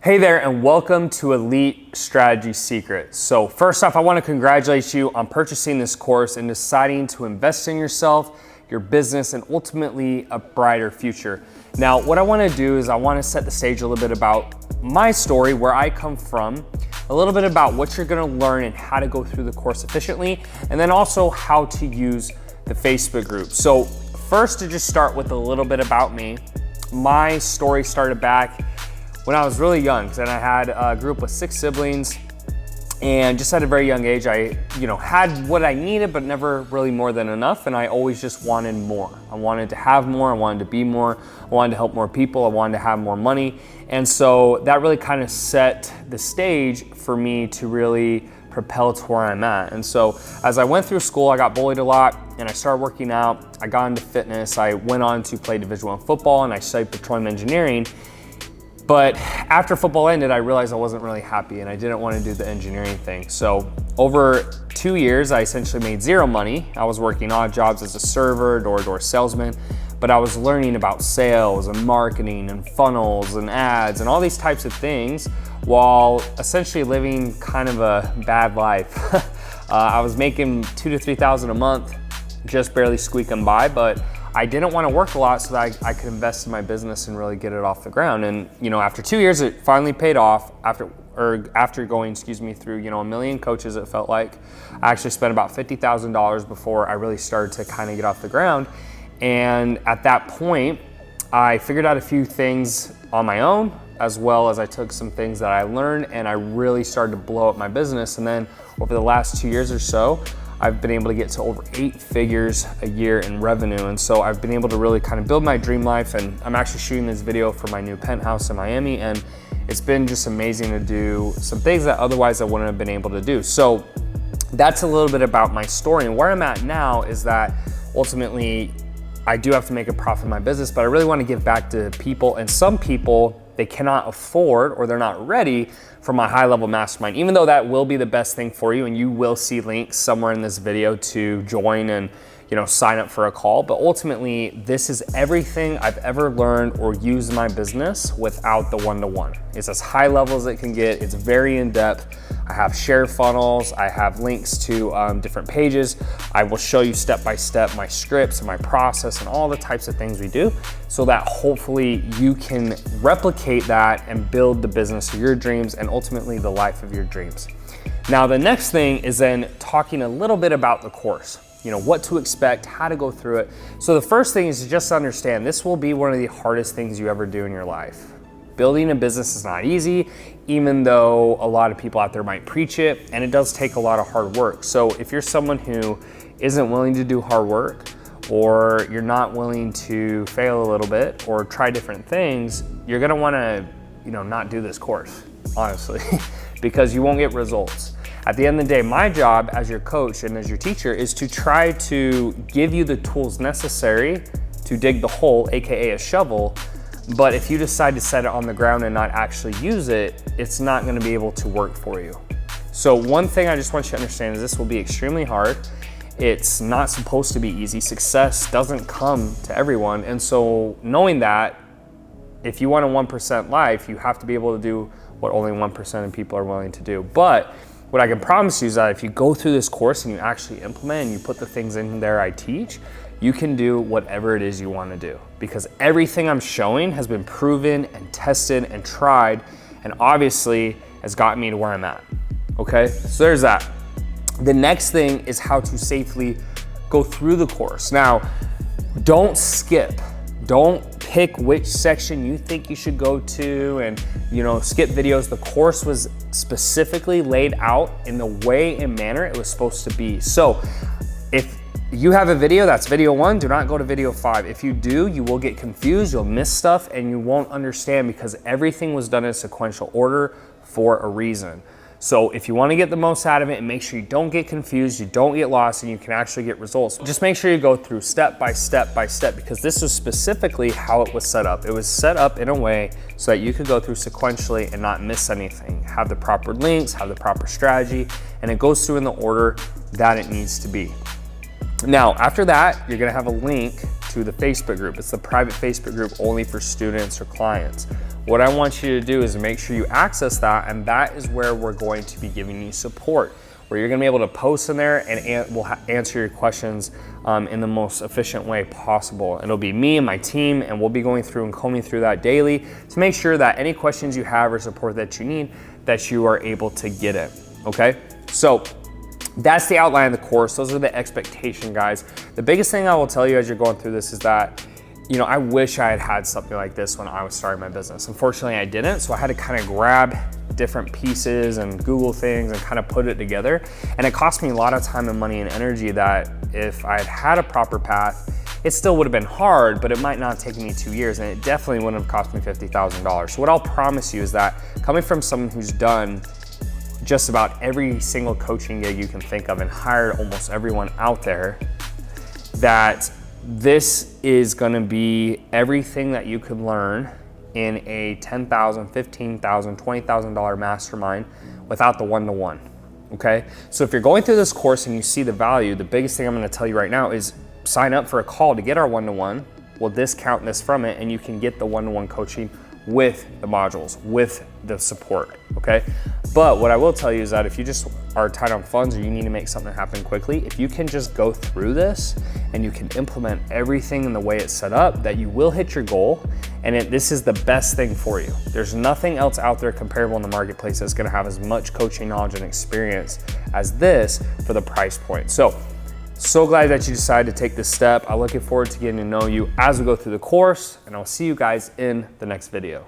Hey there, and welcome to Elite Strategy Secrets. So first off, I want to congratulate you on purchasing this course and deciding to invest in yourself, your business, and ultimately a brighter future. Now, what I want to do is I want to set the stage a little bit about my story, where I come from, a little bit about what you're going to learn and how to go through the course efficiently, and then also how to use the Facebook group. So first, to just start with a little bit about me, my story started back when I was really young, and I had a group with 6 siblings, and just at a very young age, I had what I needed, but never really more than enough, and I always just wanted more. I wanted to have more, I wanted to be more, I wanted to help more people, I wanted to have more money, and so that really kind of set the stage for me to really propel to where I'm at. And so as I went through school, I got bullied a lot, and I started working out, I got into fitness, I went on to play Division I football, and I studied petroleum engineering. But after football ended, I realized I wasn't really happy and I didn't want to do the engineering thing. So over 2 years, I essentially made zero money. I was working odd jobs as a server, door-to-door salesman, but I was learning about sales and marketing and funnels and ads and all these types of things while essentially living kind of a bad life. I was making $2,000 to $3,000 a month, just barely squeaking by, but I didn't want to work a lot so that I could invest in my business and really get it off the ground. And after 2 years, it finally paid off. After going, through a million coaches, it felt like I actually spent about $50,000 before I really started to kind of get off the ground. And at that point, I figured out a few things on my own, as well as I took some things that I learned, and I really started to blow up my business. And then over the last 2 years or so, I've been able to get to over 8 figures a year in revenue. And so I've been able to really kind of build my dream life. And I'm actually shooting this video for my new penthouse in Miami. And it's been just amazing to do some things that otherwise I wouldn't have been able to do. So that's a little bit about my story. And where I'm at now is that ultimately I do have to make a profit in my business, but I really want to give back to people. And some people, they cannot afford or they're not ready for my high-level mastermind, even though that will be the best thing for you, and you will see links somewhere in this video to join and sign up for a call. But ultimately, this is everything I've ever learned or used in my business without the one-to-one. It's as high level as it can get. It's very in-depth. I have share funnels. I have links to different pages. I will show you step-by-step my scripts and my process and all the types of things we do so that hopefully you can replicate that and build the business of your dreams and ultimately the life of your dreams. Now, the next thing is then talking a little bit about the course. What to expect, how to go through it. So the first thing is to just understand this will be one of the hardest things you ever do in your life. Building a business is not easy, even though a lot of people out there might preach it, and it does take a lot of hard work. So if you're someone who isn't willing to do hard work, or you're not willing to fail a little bit or try different things, you're gonna wanna not do this course, honestly, because you won't get results. At the end of the day, my job as your coach and as your teacher is to try to give you the tools necessary to dig the hole, AKA a shovel. But if you decide to set it on the ground and not actually use it, it's not gonna be able to work for you. So one thing I just want you to understand is this will be extremely hard. It's not supposed to be easy. Success doesn't come to everyone. And so knowing that, if you want a 1% life, you have to be able to do what only 1% of people are willing to do. But what I can promise you is that if you go through this course and you actually implement and you put the things in there I teach, you can do whatever it is you want to do, because everything I'm showing has been proven and tested and tried, and obviously has gotten me to where I'm at. Okay, so there's that. The next thing is how to safely go through the course. Now, don't skip. Don't pick which section you think you should go to and skip videos. The course was specifically laid out in the way and manner it was supposed to be. So if you have a video that's video 1, do not go to video 5. If you do, you will get confused, you'll miss stuff, and you won't understand because everything was done in sequential order for a reason. So if you want to get the most out of it and make sure you don't get confused, you don't get lost, and you can actually get results, just make sure you go through step by step by step, because this is specifically how it was set up. It was set up in a way so that you could go through sequentially and not miss anything, have the proper links, have the proper strategy, and it goes through in the order that it needs to be. Now, after that, you're gonna have a link to the Facebook group. It's the private Facebook group only for students or clients. What I want you to do is make sure you access that, and that is where we're going to be giving you support, where you're gonna be able to post in there and we'll answer your questions in the most efficient way possible. And it'll be me and my team, and we'll be going through and combing through that daily to make sure that any questions you have or support that you need, that you are able to get it, okay? So that's the outline of the course. Those are the expectation, guys. The biggest thing I will tell you as you're going through this is that, you know, I wish I had had something like this when I was starting my business. Unfortunately, I didn't, so I had to kind of grab different pieces and Google things and kind of put it together. And it cost me a lot of time and money and energy that if I had had a proper path, it still would have been hard, but it might not have taken me 2 years, and it definitely wouldn't have cost me $50,000. So what I'll promise you is that coming from someone who's done just about every single coaching gig you can think of and hired almost everyone out there, that this is gonna be everything that you could learn in a $10,000, $15,000, $20,000 mastermind without the one-to-one, okay? So if you're going through this course and you see the value, the biggest thing I'm gonna tell you right now is sign up for a call to get our one-to-one. We'll discount this from it, and you can get the one-to-one coaching with the modules, with the support, okay? But what I will tell you is that if you just are tight on funds or you need to make something happen quickly, if you can just go through this and you can implement everything in the way it's set up, that you will hit your goal, and this is the best thing for you. There's nothing else out there comparable in the marketplace that's gonna have as much coaching knowledge and experience as this for the price point. So glad that you decided to take this step. I'm looking forward to getting to know you as we go through the course, and I'll see you guys in the next video.